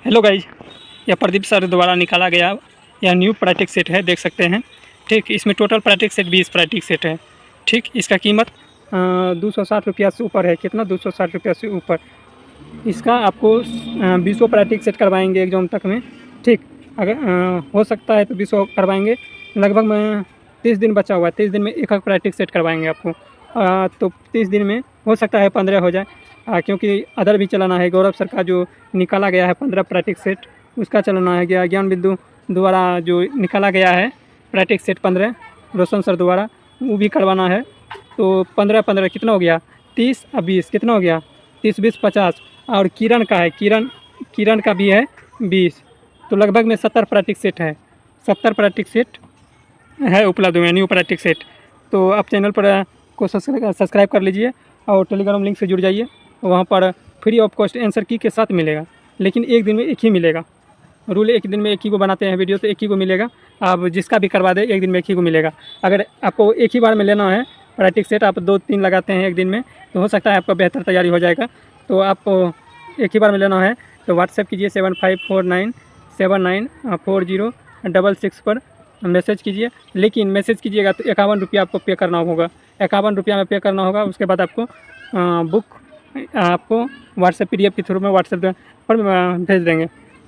Hello guys, यह Pradeep sir द्वारा निकाला गया यह न्यू प्रैक्टिस सेट है, देख सकते हैं। ठीक, इसमें total practice set 20 practice set है। ठीक, इसका कीमत 260 रुपया से ऊपर है। कितना? 260 रुपया से ऊपर। इसका आपको 20 प्रैक्टिस सेट करवाएंगे एग्जाम तक में। ठीक, अगर हो सकता है तो 20 करवाएंगे। लगभग में 30 दिन बचा हुआ है। 30 दिन में एक प्रैक्टिस सेट करवाएंगे आपको। तो 30 दिन में हो सकता है 15 हो जाए, क्योंकि अदर भी चलाना है। गौरव सर का जो निकाला गया है 15 प्रैक्टिस सेट, उसका चलाना है। गया ज्ञान बिंदु द्वारा जो निकाला गया है प्रैक्टिस सेट 15 रोशन सर द्वारा, वो भी करवाना है। तो 15 कितना हो गया? 30 और 20 कितना हो गया? 30 20 50। और किरण का है, किरण का भी है 20। तो लगभग में 70 प्रैक्टिस सेट है। 70 प्रैक्टिस सेट है उपलब्ध हुए न्यू प्रैक्टिस सेट। तो आप चैनल पर को सब्सक्राइब कर लीजिए और टेलीग्राम लिंक से जुड़ जाइए। वहाँ पर फ्री ऑफ कॉस्ट आंसर की के साथ मिलेगा, लेकिन एक दिन में एक ही मिलेगा। रूल एक दिन में एक ही को बनाते हैं वीडियो, तो एक ही को मिलेगा। आप जिसका भी करवा दे एक दिन में एक ही को मिलेगा। अगर आपको एक ही बार में लेना है प्रैक्टिस सेट, आप 2-3 लगाते हैं एक दिन में, तो हो सकता है आपका बेहतर तैयारी हो जाएगा। तो आपको एक ही बार में लेना है तो व्हाट्सएप कीजिए 7549794066 पर मैसेज कीजिए। लेकिन मैसेज कीजिएगा तो 51 रुपया आपको पे करना होगा। 51 रुपया में पे करना होगा। उसके बाद आपको बुक आपको व्हाट्सएप PDF के थ्रू में व्हाट्सएप पर भेज देंगे।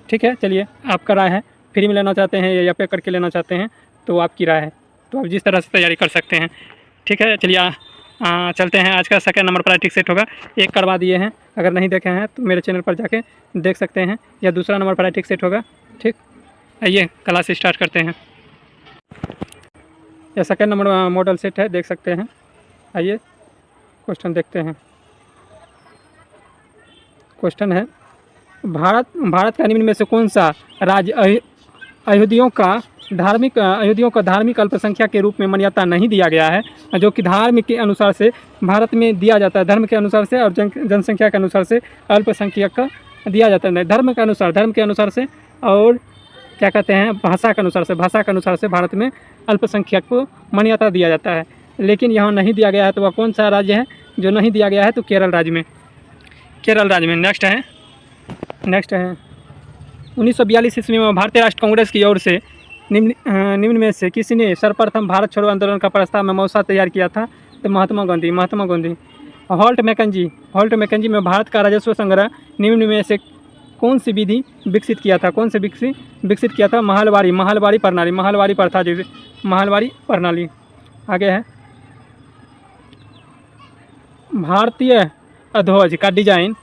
ठीक है, चलिए, आपका राय है, फ्री में लेना चाहते हैं या पे करके लेना चाहते हैं, तो आपकी राय है। तो आप जिस तरह से तैयारी कर सकते हैं। ठीक है, चलिए चलते हैं। आज का सेकंड नंबर प्रैक्टिस सेट होगा। एक करवा दिए हैं, अगर नहीं देखे हैं तो मेरे चैनल पर जाके देख सकते हैं। या दूसरा नंबर प्रैक्टिस सेट होगा। ठीक, आइए क्लास स्टार्ट करते हैं। यह सेकंड नंबर मॉडल सेट है, देख सकते हैं। आइए क्वेश्चन देखते हैं। क्वेश्चन है, भारत का निम्न में से कौन सा राज्य अयोध्या का धार्मिक अल्पसंख्यक के रूप में मान्यता नहीं दिया गया है, जो कि धर्म के अनुसार से भारत में दिया जाता है। धर्म के अनुसार से और जनसंख्या के अनुसार से अल्पसंख्यक का दिया जाता है। धर्म के अनुसार से और क्या कहते हैं, भाषा के अनुसार से भारत में अल्पसंख्यक को मान्यता दिया जाता है। लेकिन यहाँ नहीं दिया गया है, तो वह कौन सा राज्य है जो नहीं दिया गया है? तो केरल राज्य में। नेक्स्ट है 1942 ईस्वी में भारतीय राष्ट्र कांग्रेस की ओर से निम्न में से किसी ने सर्वप्रथम भारत छोड़ो आंदोलन का प्रस्ताव में मौसा तैयार किया था? तो महात्मा गांधी। हॉल्ट मैकेंजी में भारत का राजस्व संग्रह निम्न में से कौन सी विधि विकसित किया था? महालवाड़ी प्रणाली। आगे है, भारतीय ध्वज का डिजाइन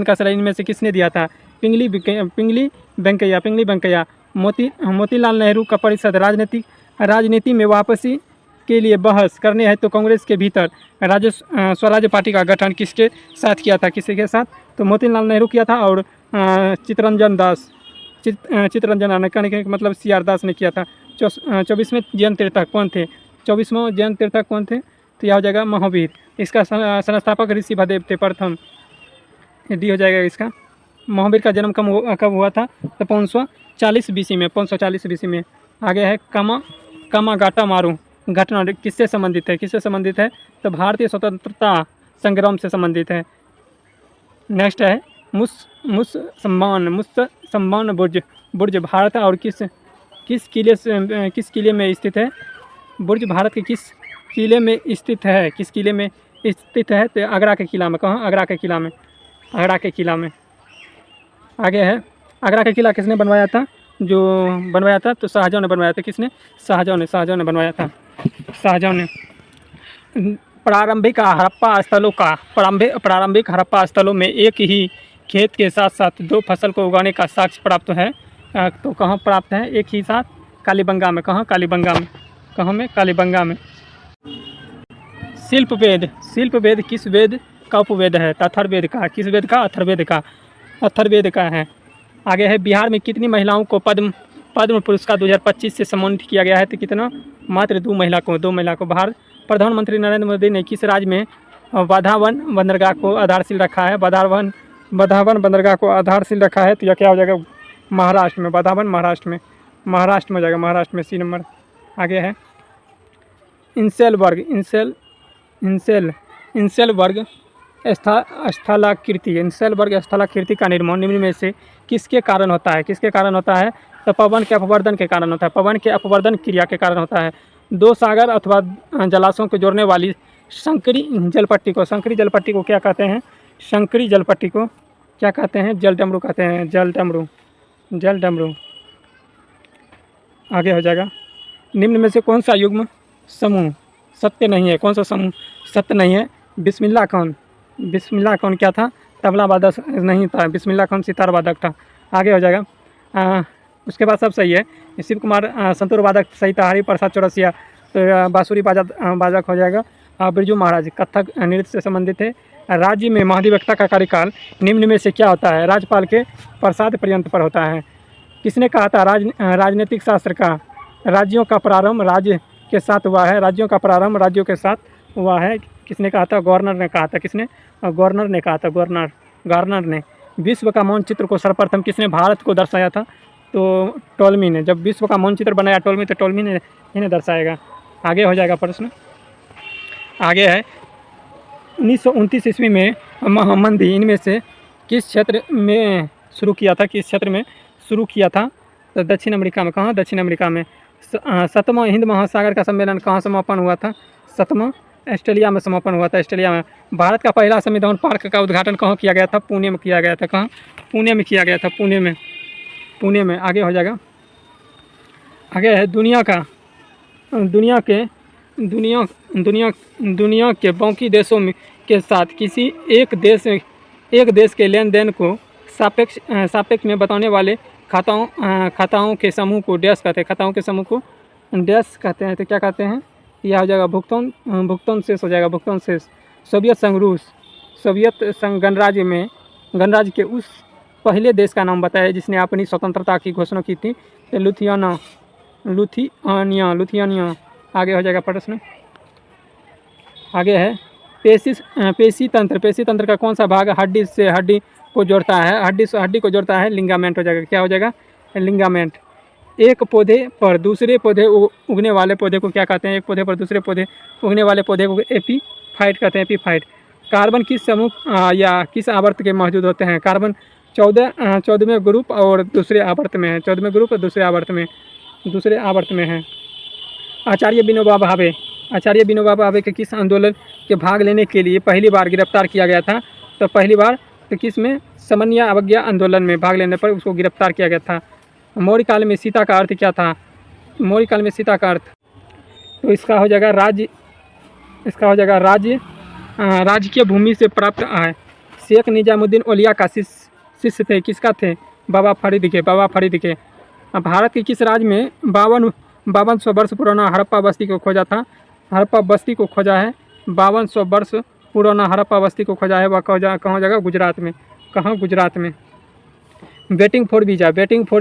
का श्रेय इनमें से किसने दिया था? पिंगली वेंकैया। मोतीलाल नेहरू का परिषद राजनीति में वापसी के लिए बहस करने है तो कांग्रेस के भीतर स्वराज पार्टी का गठन किसके साथ किया था? तो मोतीलाल नेहरू किया था। और चित्तरंजन मतलब CR दास ने किया था। 24वें जैन तीर्थक कौन थे? तो यह हो जाएगा महावीर। इसका संस्थापक ऋषि भदेव थे प्रथम। डी हो जाएगा इसका। महावीर का जन्म कब हुआ था? तो 540 BC में। आगे है कामागाटा मारू घटना किससे संबंधित है? तो भारतीय स्वतंत्रता संग्राम से संबंधित है। नेक्स्ट है मुस्सम्मान बुर्ज भारत और किस किले में स्थित है? बुर्ज भारत के किस किले में स्थित है? तो आगरा के किला में। कहाँ? आगरा के किला में। आगे है, आगरा का किला किसने बनवाया था? तो शाहजहाँ ने बनवाया था। किसने? शाहजहाँ ने बनवाया था। प्रारंभिक हड़प्पा स्थलों में एक ही खेत के साथ साथ 2 फसल को उगाने का साक्ष्य प्राप्त है। तो कहाँ प्राप्त है? एक ही साथ कालीबंगा में। कहाँ? कालीबंगा में। शिल्प वेद किस वेद का उपवेद है? अथर्ववेद का। किस वेद का? अथर्ववेद का है। आगे है, बिहार में कितनी महिलाओं को पद्म पुरस्कार 2025 से सम्मानित किया गया है? तो कितना? मात्र 2 महिला को। भारत प्रधानमंत्री नरेंद्र मोदी ने किस राज्य में बाधावन बंदरगाह को आधारशिल रखा है? बाधावन बंदरगाह को आधारशिल रखा है। तो यह क्या हो जाएगा? महाराष्ट्र में। बाधावन महाराष्ट्र में हो जाएगा। महाराष्ट्र में। C number. आगे है, इंसेल वर्ग स्थलाकृति सेलबर्ग स्थलाकृति का निर्माण निम्न में से किसके कारण होता है? किसके कारण होता है? तो पवन के अपवर्तन के कारण होता है। पवन के अपवर्तन क्रिया के कारण होता है। दो सागर अथवा जलाशयों को जोड़ने वाली संकरी जलपट्टी को क्या कहते हैं? संकरी जलपट्टी को क्या कहते हैं? जलडमरू कहते हैं। जलडमरू। आगे हो जाएगा, निम्न में से कौन सा युग्म समूह सत्य नहीं है? कौन सा समूह सत्य नहीं है? बिस्मिल्लाह खान क्या था? तबला वादक नहीं था। बिस्मिल्लाह खान सितार वादक था। आगे हो जाएगा, उसके बाद सब सही है। शिव कुमार संतूर वादक सही था। हरि प्रसाद चौरसिया तो बांसुरी वादक हो जाएगा। बिरजू महाराज कथक नृत्य से संबंधित है। राज्य में महाधिवक्ता का कार्यकाल निम्न में से क्या होता है? राज्यपाल के प्रसाद पर्यंत पर होता है। किसने कहा था? राजनीतिक शास्त्र का राज्यों का प्रारंभ राज्य के साथ हुआ है। राज्यों का प्रारंभ राज्यों के साथ हुआ है। किसने कहा था? गवर्नर ने कहा था। किसने? गवर्नर ने कहा था। गवर्नर ने। विश्व का मानचित्र को सर्वप्रथम किसने भारत को दर्शाया था? तो टोलमी ने। जब विश्व का मानचित्र बनाया टोलमी, तो टोलमी ने इन्हें दर्शाएगा। आगे हो जाएगा प्रश्न। आगे है 1929 ईस्वी में महामंदी इनमें से किस क्षेत्र में शुरू किया था? किस क्षेत्र में शुरू किया था? तो दक्षिण अमेरिका में। कहाँ? दक्षिण अमेरिका में। 7वां हिंद महासागर का सम्मेलन कहाँ समापन हुआ था? 7वां ऑस्ट्रेलिया में समापन हुआ था। ऑस्ट्रेलिया में। भारत का पहला संविधान पार्क का उद्घाटन कहाँ किया गया था? पुणे में किया गया था। कहाँ? पुणे में किया गया था। पुणे में। आगे हो जाएगा, आगे है दुनिया के बाकी देशों में के साथ किसी एक देश के लेन देन को सापेक्ष में बताने वाले खाताओं के समूह को डैश कहते हैं। खाताओं के समूह को डैश कहते हैं। तो क्या कहते हैं? यह हो जाएगा भुगतान शेष हो जाएगा। भुगतान शेष। सोवियत संघ गणराज्य के उस पहले देश का नाम बताया जिसने अपनी स्वतंत्रता की घोषणा की थी। तो लुथियानिया। आगे हो जाएगा प्रश्न। आगे है पेशी तंत्र का कौन सा भाग हड्डी से हड्डी को जोड़ता है? हड्डी से हड्डी को जोड़ता है। लिंगामेंट हो जाएगा। क्या हो जाएगा? लिंगामेंट। एक पौधे पर दूसरे पौधे उगने वाले पौधे को क्या कहते हैं? एक पौधे पर दूसरे पौधे उगने वाले पौधे को एपीफाइट कहते हैं। एपीफाइट। कार्बन किस समूह या किस आवर्त के मौजूद होते हैं? कार्बन 14वें ग्रुप और दूसरे आवर्त में है। 14वें ग्रुप और दूसरे आवर्त में है। आचार्य विनोबा भावे के किस आंदोलन के भाग लेने के लिए पहली बार गिरफ्तार किया गया था? तो पहली बार तो किस में? समन्वय अवज्ञा आंदोलन में भाग लेने पर उसको गिरफ्तार किया गया था। मौर्य काल में सीता का अर्थ क्या था? मौर्य काल में सीता का अर्थ तो इसका हो जाएगा राजकीय भूमि से प्राप्त आय। शेख निजामुद्दीन औलिया का शिष्य थे। किसका थे? बाबा फरीद के। भारत के किस राज्य में 5200 वर्ष पुराना हड़प्पा बस्ती को खोजा था? हड़प्पा बस्ती को खोजा है। 5200 वर्ष पुराना हड़प्पा बस्ती को खोजा है। वह कहाँ हो जाएगा? गुजरात में। कहाँ? गुजरात में। वेटिंग फॉर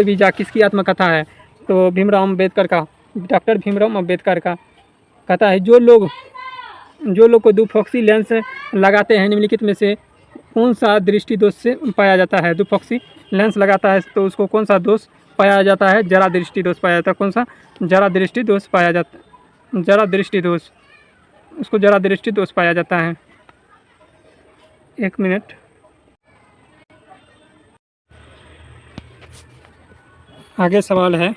वीज़ा किसकी आत्मकथा है? तो भीमराव अम्बेडकर का। डॉक्टर भीमराव अम्बेडकर का। कहता है जो लोग को दुफॉक्सी लेंस लगाते हैं निम्नलिखित में से कौन सा दृष्टि दोष से पाया जाता है? दुफॉक्सी लेंस लगाता है तो उसको कौन सा दोष पाया जाता है? जरा दृष्टि दोष पाया जाता है। कौन सा? जरा दृष्टि दोष पाया जाता है। जरा दृष्टि दोष पाया जाता है। 1 मिनट। आगे सवाल है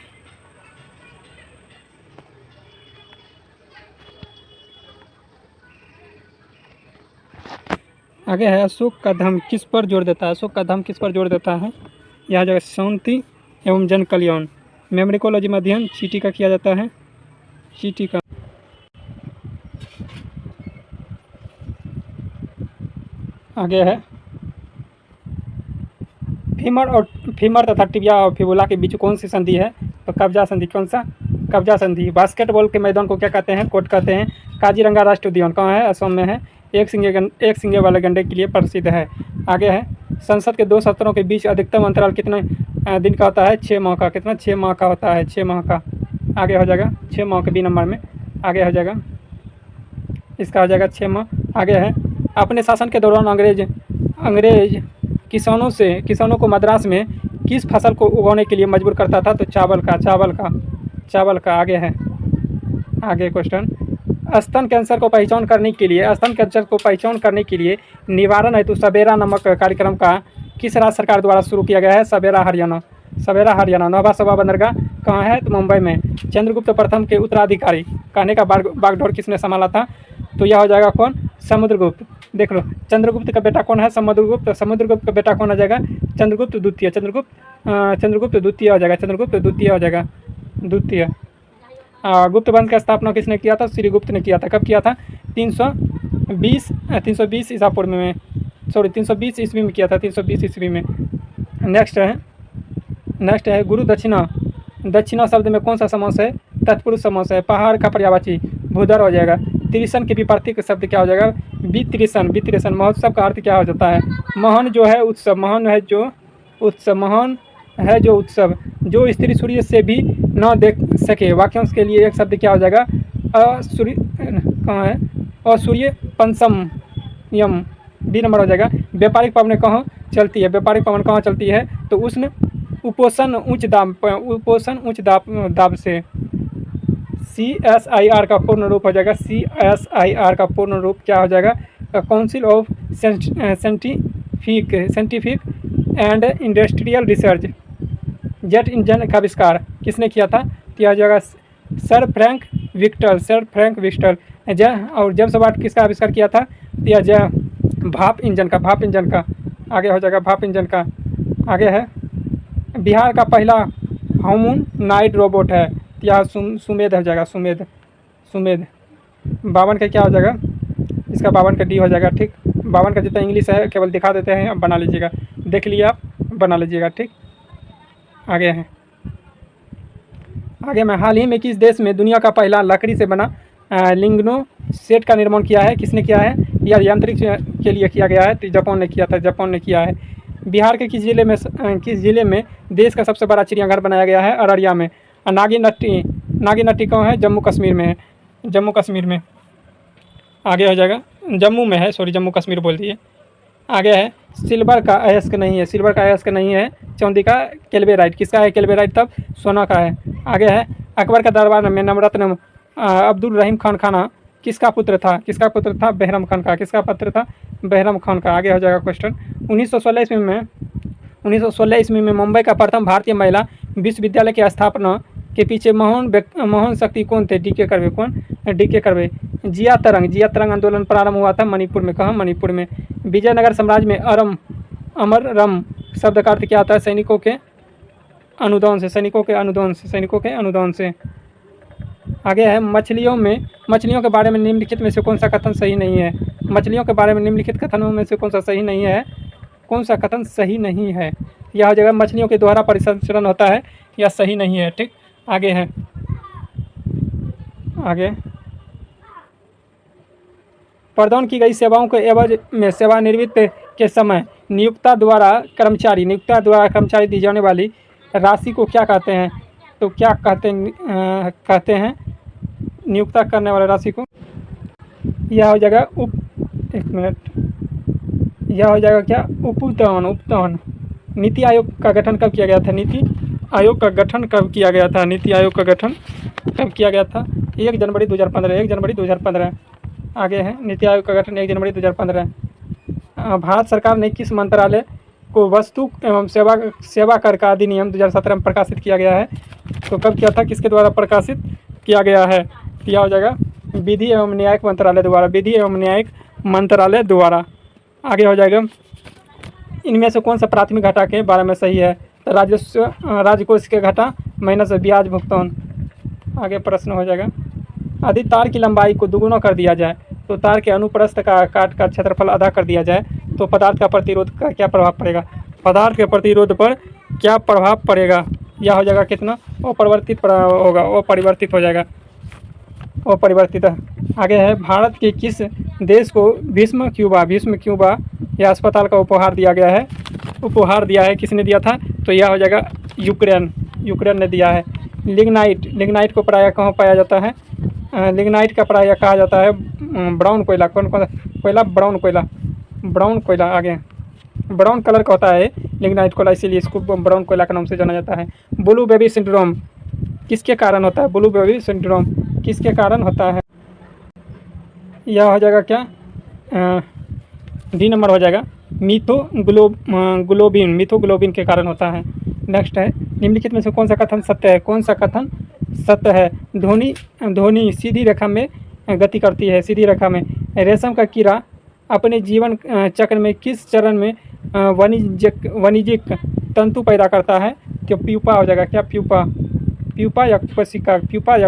अशोक का धर्म किस पर जोर देता है? यह जगह शांति एवं जन कल्याण। मेमोरिकोलॉजी में अध्ययन चीटी का किया जाता है। आगे है फीमर तथा टिबिया और फिबुला के बीच कौन सी संधि है? तो कब्जा संधि। कौन सा? कब्जा संधि। बास्केटबॉल के मैदान को क्या कहते हैं? कोर्ट कहते हैं। काजीरंगा राष्ट्रीय उद्यान कहाँ है? असम में है। एक सिंगे वाले गंडे के लिए प्रसिद्ध है। आगे है संसद के 2 सत्रों के बीच अधिकतम अंतराल कितने दिन का होता है? 6 माह का। कितना? 6 माह का होता है। 6 माह का। आगे हो जाएगा 6 माह के बी नंबर में। आगे हो जाएगा इसका हो जाएगा 6 माह। आगे है अपने शासन के दौरान अंग्रेज किसानों को मद्रास में किस फसल को उगाने के लिए मजबूर करता था? तो चावल का। आगे है क्वेश्चन स्तन कैंसर को पहचान करने के लिए निवारण हेतु सवेरा नामक कार्यक्रम का किस राज्य सरकार द्वारा शुरू किया गया है? सवेरा हरियाणा। नौभा सभा बंदरगाह कहाँ है? तो मुंबई में। चंद्रगुप्त प्रथम के उत्तराधिकारी कहने का बागडोर किसने संभाला था? तो यह हो जाएगा कौन? समुद्रगुप्त। देख लो, चंद्रगुप्त का बेटा कौन है? समुद्रगुप्त का बेटा कौन हो जाएगा? चंद्रगुप्त द्वितीय हो जाएगा। गुप्त वंश का स्थापना किसने किया था? श्रीगुप्त ने किया था। कब किया था? 320 ईसा पूर्व में, 320 ईस्वी में किया था, 320 ईस्वी में। नेक्स्ट है गुरु दक्षिणा। दक्षिणा शब्द में कौन सा समास है? तत्पुरुष समास है। पहाड़ का पर्यायवाची भूधर हो जाएगा। त्रिशन के विपरीत शब्द क्या हो जाएगा? वित्रिशन। महोत्सव का अर्थ क्या हो जाता है? महान जो है उत्सव, महान है जो उत्सव, जो स्त्री सूर्य से भी न देख सके। वाक्यांश के लिए एक शब्द क्या हो जाएगा? असूर्य पंचम यम, बी नंबर हो जाएगा। व्यापारिक पवन कहाँ चलती है? तो उष्ण उपोषण उच्च दाब से। CSIR का पूर्ण रूप हो जाएगा। CSIR का पूर्ण रूप क्या हो जाएगा? Council of scientific and industrial research. Jet engine का आविष्कार किसने किया था? तो यह जगह सर फ्रैंक विक्टर। और जेम्स वाट किसका आविष्कार किया था? तो यह भाप इंजन का। आगे हो जाएगा भाप इंजन का। आगे है बिहार का पहला ह्यूमनॉइड रोबोट है। यह सुमेध हो जाएगा। सुमेध 52 का क्या हो जाएगा? इसका 52 का डी हो जाएगा। ठीक, 52 का जितना इंग्लिश है केवल दिखा देते हैं, अब बना लीजिएगा। देख लिया आप, बना लीजिएगा। ठीक, आगे में हाल ही में किस देश में दुनिया का पहला लकड़ी से बना लिंगनो सेट का निर्माण किया है? किसने किया है? यह यांत्रिक के लिए किया गया है, तो जापान ने किया है। बिहार के किस जिले में देश का सबसे बड़ा चिड़ियाघर बनाया गया है? अररिया में। नागी नट्टी कहाँ है? जम्मू कश्मीर में। आगे हो जाएगा जम्मू में है, जम्मू कश्मीर बोल दिए। आगे है सिल्वर का अयस्क नहीं है। चांदी का केल्वेराइट। किसका है केल्वेराइट? तब सोना का है। आगे है अकबर का दरबार में नवरत्न अब्दुल रहीम खान किसका पुत्र था? बहरम खान का। किसका पुत्र था? बहरम खान का। आगे हो जाएगा क्वेश्चन 1916 ईस्वी में मुंबई का प्रथम भारतीय महिला विश्वविद्यालय की स्थापना के पीछे महान शक्ति कौन थे? डी के करवे। जिया तरंग आंदोलन प्रारंभ हुआ था मणिपुर में। कहाँ? मणिपुर में। विजयनगर साम्राज्य में अमर रम शब्द का अर्थ क्या आता है? सैनिकों के अनुदान से। आगे है मछलियों के बारे में निम्नलिखित में से कौन सा कथन सही नहीं है? मछलियों के बारे में निम्नलिखित कथनों में से कौन सा कथन सही नहीं है? यह हो जाएगा मछलियों के द्वारा परिसंचरण होता है, या सही नहीं है। ठीक, आगे प्रदान की गई सेवाओं के एवज में सेवानिवृत्त के समय नियोक्ता द्वारा कर्मचारी दी जाने वाली राशि को क्या कहते हैं? तो क्या कहते हैं नियोक्ता करने वाले राशि को? यह हो जाएगा उपदान। नीति आयोग का गठन कब किया गया था? नीति आयोग का गठन कब किया गया था? 1 जनवरी 2015। आगे है नीति आयोग का गठन 1 जनवरी 2015। भारत सरकार ने किस मंत्रालय को वस्तु एवं सेवा कर का अधिनियम 2017 में प्रकाशित किया गया है? तो कब किया था? किसके द्वारा प्रकाशित किया गया है? क्या हो जाएगा? विधि एवं न्यायिक मंत्रालय द्वारा। आगे हो जाएगा इनमें से कौन सा प्राथमिक घटा के बारे में सही है? तो राजकोष के घटा माइनस ब्याज भुगतान। आगे प्रश्न हो जाएगा यदि तार की लंबाई को दुगुना कर दिया जाए तो तार के अनुप्रस्थ का काट का क्षेत्रफल आधा कर दिया जाए तो पदार्थ का प्रतिरोध का क्या प्रभाव पड़ेगा? पदार्थ के प्रतिरोध पर क्या प्रभाव पड़ेगा? यह हो जाएगा कितना? अपरिवर्तित हो जाएगा। आगे है भारत के किस देश को भीष्म क्यूबा या अस्पताल का उपहार दिया है? किसने दिया था? तो यह हो जाएगा यूक्रेन ने दिया है। लिग्नाइट को प्रायः कहाँ पाया जाता है? लिग्नाइट का प्रायः कहा जाता है ब्राउन कोयला। कौन कोयला? ब्राउन कोयला। आगे ब्राउन कलर का होता है लिग्नाइट कोयला, इसीलिए इसको ब्राउन कोयला के नाम से जाना जाता है। ब्लू बेबी सिंड्रोम किसके कारण होता है? यह हो जाएगा क्या, डी नंबर हो जाएगा मीथोग्लोबिन के कारण होता है। नेक्स्ट है, निम्नलिखित में से कौन सा कथन सत्य है, कौन सा कथन सत्य है। ध्वनि सीधी रेखा में गति करती है, सीधी रेखा में। रेशम का कीड़ा अपने जीवन चक्र में किस चरण में वाणिज्यिक तंतु पैदा करता है। तो प्यूपा हो जाएगा क्या, प्यूपा या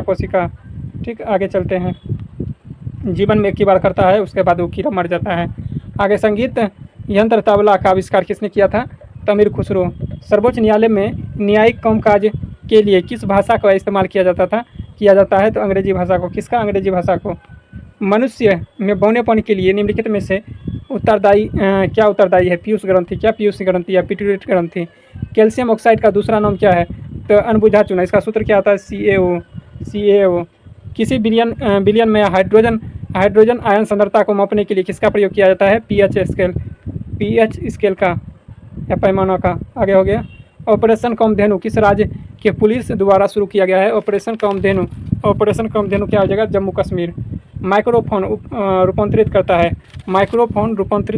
कोशिका। ठीक, आगे चलते हैं। जीवन में एक ही बार करता है, उसके बाद वो कीड़ा मर जाता है। आगे, संगीत यंत्र तबला का आविष्कार किसने किया था, तमिल खुसरो। सर्वोच्च न्यायालय में न्यायिक कामकाज के लिए किस भाषा का इस्तेमाल किया जाता है, तो अंग्रेजी भाषा को। किसका, अंग्रेजी भाषा को। मनुष्य में बौनेपन के लिए निम्नलिखित में से क्या उत्तरदायी है, पीयूष ग्रंथि। क्या, पीयूष ग्रंथि या पिट्यूटरी ग्रंथि। कैल्शियम ऑक्साइड का दूसरा नाम क्या है, तो अनबुझा चूना। इसका सूत्र क्या आता है, CaO। किसी बिलियन में हाइड्रोजन आयन सांद्रता को मापने के लिए किसका प्रयोग किया जाता है, पीएच स्केल का या पैमाना का। आगे हो गया, ऑपरेशन कामधेनु किस राज्य के पुलिस द्वारा शुरू किया गया है, ऑपरेशन कामधेनु क्या हो जाएगा, जम्मू कश्मीर। माइक्रोफोन रूपांतरित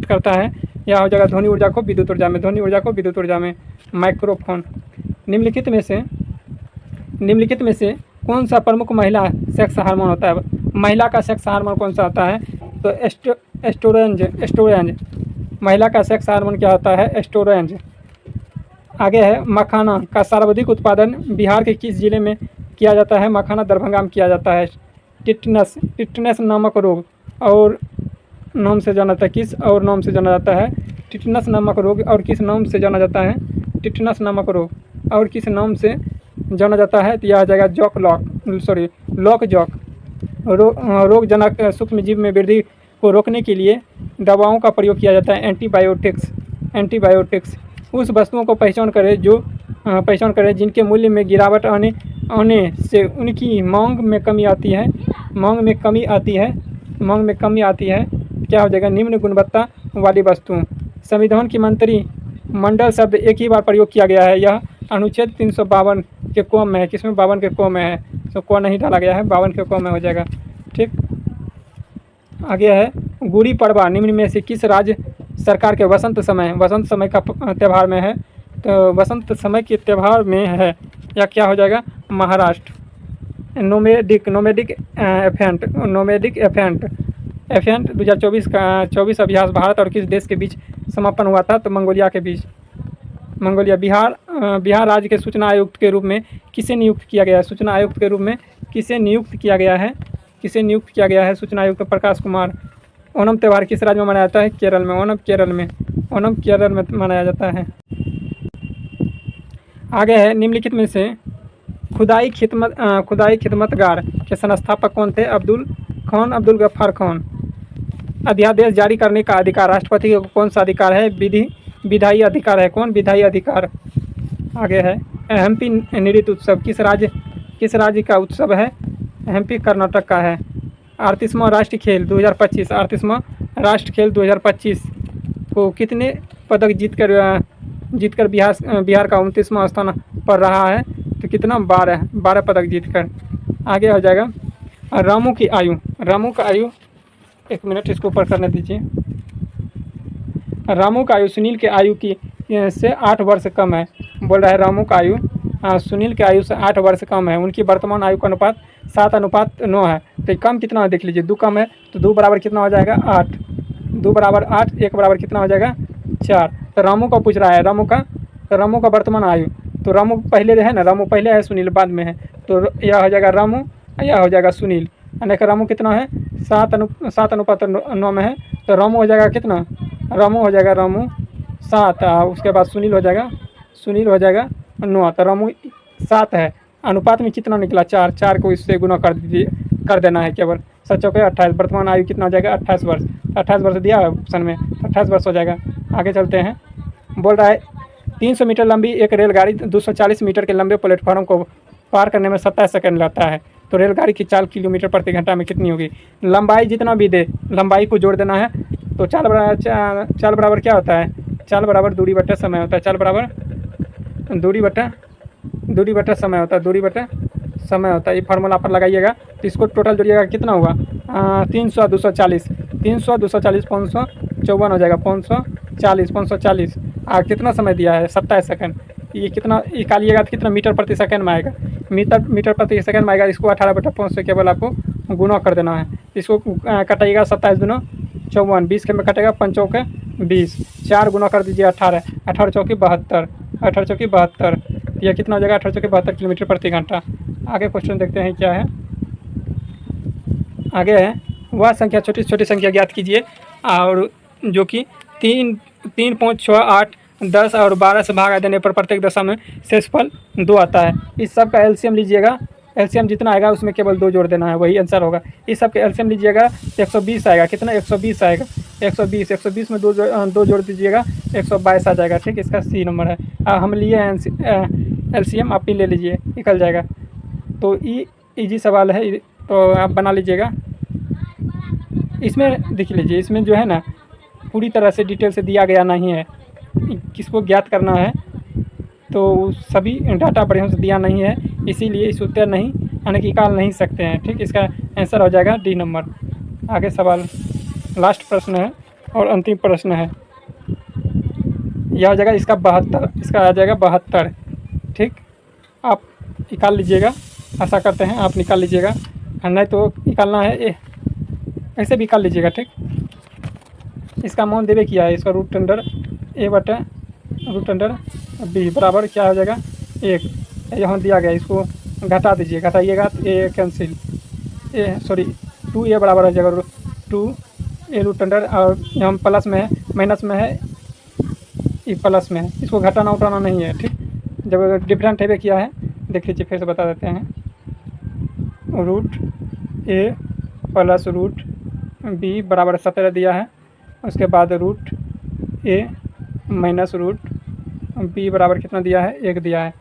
करता है, यह हो जाएगा ध्वनि ऊर्जा को विद्युत ऊर्जा में, माइक्रोफोन। निम्नलिखित में से कौन सा प्रमुख महिला सेक्स हार्मोन होता है, महिला का सेक्स हार्मोन कौन सा होता है, तो एस्ट्रोजेन। महिला का सेक्स हार्मोन क्या होता है, एस्ट्रोजेन। आगे है, मखाना का सर्वाधिक उत्पादन बिहार के किस जिले में किया जाता है, मखाना दरभंगा में किया जाता है। टिटनस नामक रोग और नाम से जाना जाता है, किस और नाम से जाना जाता है, टिटनस नामक रोग और किस नाम से जाना जाता है, टिटनस नामक रोग और किस नाम से जाना जाता है, तो यह आ जाएगा लॉकजॉक। रोगजनक सूक्ष्मजीव में वृद्धि को रोकने के लिए दवाओं का प्रयोग किया जाता है, एंटीबायोटिक्स। उस वस्तुओं को पहचान करें जिनके मूल्य में गिरावट आने से उनकी मांग में कमी आती है। क्या हो जाएगा, निम्न गुणवत्ता वाली वस्तु। संविधान की मंत्रिमंडल शब्द एक ही बार प्रयोग किया गया है, यह अनुच्छेद 352 के क में है। किसमें, 52 के क में है, तो क नहीं डाला गया है, 52 के क में हो जाएगा। ठीक, आगे है, गुड़ी पड़वा निम्न में से किस राज्य सरकार के वसंत समय का त्यौहार में है, तो वसंत समय के त्यौहार में है, या क्या हो जाएगा, महाराष्ट्र। नोमेडिक एफेंट 2024 अभ्यास भारत और किस देश के बीच समापन हुआ था, तो मंगोलिया के बीच। बिहार राज्य के सूचना आयुक्त के रूप में किसे नियुक्त किया गया है, सूचना आयुक्त के रूप में किसे नियुक्त किया गया है, सूचना आयुक्त प्रकाश कुमार। ओणम त्यौहार किस राज्य में मनाया जाता है, केरल में। ओणम केरल में मनाया जाता है। आगे है, निम्नलिखित में से खुदाई खिदमतगार के संस्थापक कौन थे, अब्दुल गफ्फार खान। अध्यादेश जारी करने का अधिकार राष्ट्रपति को कौन सा अधिकार है, विधायी अधिकार है, कौन, विधायी अधिकार। आगे है, हम्पी नृत्य उत्सव किस राज्य का उत्सव है, हम्पी कर्नाटक का है। 38वां राष्ट्रीय खेल 2025 को कितने पदक जीतकर बिहार का 29वां स्थान पर रहा है, तो कितना, 12 पदक जीतकर। आगे हो जाएगा, रामू का आयु 1 मिनट इसको ऊपर करने दीजिए। रामू का आयु सुनील के आयु की से 8 वर्ष कम है, बोल रहा है रामू का आयु सुनील के आयु से 8 वर्ष कम है। उनकी वर्तमान आयु का अनुपात 7:9 है, तो कम कितना है देख लीजिए, 2 कम है, तो 2 बराबर कितना हो जाएगा, 8। 2 बराबर 8, 1 बराबर कितना हो जाएगा, 4। तो रामू का पूछ रहा है, रामू का वर्तमान आयु, तो रामू पहले है ना, रामू पहले है, सुनील बाद में है, तो यह हो जाएगा रामू, यह हो जाएगा सुनील। यानी कि रामू कितना है, 7:9 में है, तो रामू हो जाएगा कितना, रामू हो जाएगा 7, उसके बाद सुनील हो जाएगा 9, तो रामू 7 है। अनुपात में कितना निकला, 4 को इससे गुना कर देना है केवल, 7 चौके 28। वर्तमान आयु कितना हो जाएगा, 28 वर्ष। 28 वर्ष दिया है ऑप्शन में, 28 वर्ष हो जाएगा। आगे चलते हैं, बोल रहा है 300 मीटर लंबी एक रेलगाड़ी 240 मीटर के लंबे प्लेटफॉर्म को पार करने में 27 सेकंड लगता है, तो रेलगाड़ी की चाल किलोमीटर प्रति घंटा में कितनी होगी। लंबाई जितना भी दे, लंबाई को जोड़ देना है, तो चाल बराबर क्या होता है, चाल बराबर दूरी बटा समय होता है, चाल बराबर दूरी बटा समय होता है, दूरी बटा समय होता है। ये फार्मूला पर लगाइएगा तो इसको टोटल जोड़िएगा कितना हुआ 300 240 300 240 554 हो जाएगा 540 कितना समय दिया है 27 सेकंड। ये कितना निकालिएगा तो कितना मीटर प्रति सेकंड में आएगा, मीटर प्रति सेकंड में आएगा। इसको 18/5 से केवल आपको गुना कर देना है। इसको कटाइएगा 27 दूना 54, 20 के में कटेगा 5 चौके 20, 4 गुना कर दीजिए 18, 18 चौकी 72, 18 चौकी 72, यह कितना हो जाएगा 18 चौकी 72 किलोमीटर प्रति घंटा। आगे क्वेश्चन देखते हैं क्या है। आगे है वह संख्या छोटी छोटी संख्या ज्ञात कीजिए और जो कि 3, 3, 5, 6, 8, 10 और 12 से भागा देने पर प्रत्येक दशा में शेषफल 2 आता है। इस सब का एलसीएम लीजिएगा, एलसीएम जितना आएगा उसमें केवल 2 जोड़ देना है, वही आंसर होगा। इस सब के एलसीएम लीजिएगा 120 आएगा, कितना 120 आएगा, 120 में 2 जोड़ दीजिएगा 122 आ जाएगा। ठीक, इसका सी नंबर है। हम लिए हैं एलसीएम, आप भी ले लीजिए निकल जाएगा। तो इजी सवाल है, तो आप बना लीजिएगा। इसमें देख लीजिए, इसमें जो है ना पूरी तरह से डिटेल से दिया गया नहीं है, किसको ज्ञात करना है तो सभी डाटा बढ़िया से दिया नहीं है, इसीलिए इस उत्तर नहीं यानी कि निकाल नहीं सकते हैं। ठीक, इसका आंसर हो जाएगा डी नंबर। आगे सवाल लास्ट प्रश्न है और अंतिम प्रश्न है, यह हो जाएगा इसका 72, इसका आ जाएगा 72। ठीक, आप निकाल लीजिएगा, आशा करते हैं आप निकाल लीजिएगा, नहीं तो निकालना है ऐसे भी निकाल लीजिएगा। ठीक, इसका मान देवे किया है, इसका रूट अंडर बी बराबर क्या हो जाएगा 1, यहाँ दिया गया, इसको घटा दीजिए, घटाइएगा तो ए कैंसिल, 2a बराबर हो जाएगा 2a रूट अंडर, और यहाँ प्लस में है माइनस में है, ये प्लस में है, इसको घटाना उठाना नहीं है। ठीक, जब डिफरेंट है किया है देख लीजिए, फिर से बता देते हैं। Root a plus root b बराबर 17 दिया है, उसके बाद root a minus root b बराबर कितना दिया है 1 दिया है।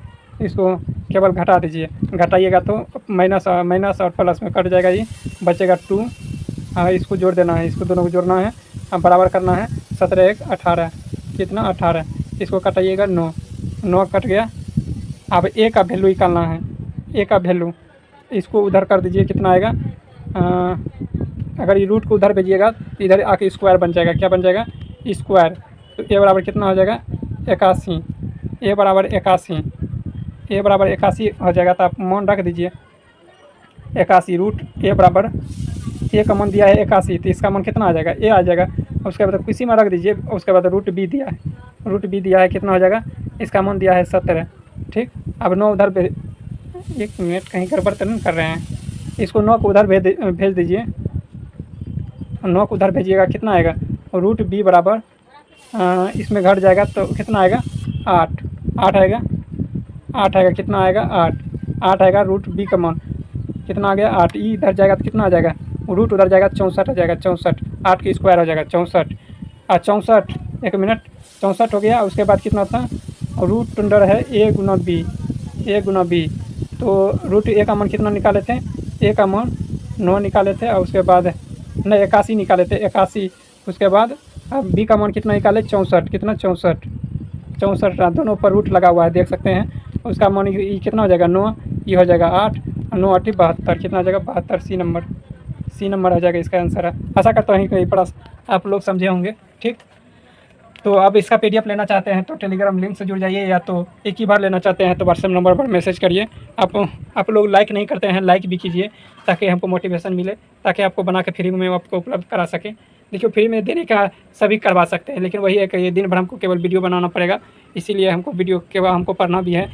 इसको केवल घटा दीजिए, घटाइएगा तो माइनस और प्लस में कट जाएगा, ये बचेगा 2। इसको जोड़ देना है, इसको दोनों को जोड़ना है, अब बराबर करना है 17 1 18, कितना 18, इसको कटाइएगा 9 कट गया। अब a का वैल्यू निकालना है, a का वैल्यू इसको उधर कर दीजिए, कितना आएगा अगर ये रूट को उधर भेजिएगा इधर आके स्क्वायर बन जाएगा, क्या बन जाएगा स्क्वायर। तो a बराबर कितना हो जाएगा 81, a बराबर 81 हो जाएगा। तो आप मान रख दीजिए 81, रूट a बराबर a का मान दिया है 81, तो इसका मान कितना आ जाएगा a आ जाएगा। उसके बाद किसी में रख दीजिए, उसके बाद रूट b दिया है, कितना हो जाएगा, इसका मान दिया है 17। ठीक, अब 9 उधर 1 मिनट कहीं गड़बड़ तो नहीं कर रहे हैं, इसको 9 को उधर भेज दीजिए, 9 को उधर भेजिएगा, कितना आएगा रूट b बराबर इसमें घट जाएगा तो कितना आएगा 8 आएगा, कितना आएगा 8 आएगा। रूट b का मान कितना आ गया 8, ई इधर जाएगा तो कितना आ जाएगा, रूट उधर जाएगा 64 आ जाएगा, 64 8 की स्क्वायर हो जाएगा 64, 64 1 मिनट 64 हो गया। उसके बाद कितना था रूट अंडर है a गुना b, तो रूट a का मान कितना निकाले थे, a का मान 9 निकाले थे, और उसके बाद नहीं 81 निकाले थे 81। उसके बाद अब b का मान कितना निकाले 64, कितना 64 दोनों पर रूट लगा हुआ है देख सकते हैं। उसका मान ये कितना हो जाएगा 9, ये हो जाएगा 8, 9 8 72, कितना हो जाएगा 72, सी नंबर हो जाएगा इसका आंसर है। आशा करता हूँ कि पढ़ा आप लोग समझे होंगे। ठीक, तो अब इसका PDF लेना चाहते हैं तो टेलीग्राम लिंक से जुड़ जाइए, या तो एक ही बार लेना चाहते हैं तो व्हाट्सएप नंबर पर मैसेज करिए। आप लोग लाइक नहीं करते हैं, लाइक भी कीजिए ताकि हमको मोटिवेशन मिले, ताकि आपको बना के फ्री में आपको उपलब्ध करा सकें। देखिए फ्री में देने का सभी करवा सकते हैं, लेकिन वही है कि ये दिन भर हमको केवल वीडियो बनाना पड़ेगा, इसीलिए हमको वीडियो केवल हमको पढ़ना भी है।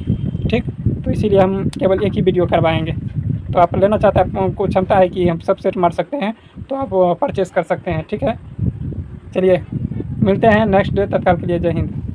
ठीक, तो इसीलिए हम केवल एक ही वीडियो करवाएंगे। तो आप लेना चाहते हैं, आपको क्षमता है कि हम सब सेट मार सकते हैं, तो आप परचेस कर सकते हैं। ठीक है, चलिए मिलते हैं नेक्स्ट डे, तत्काल के लिए जय हिंद।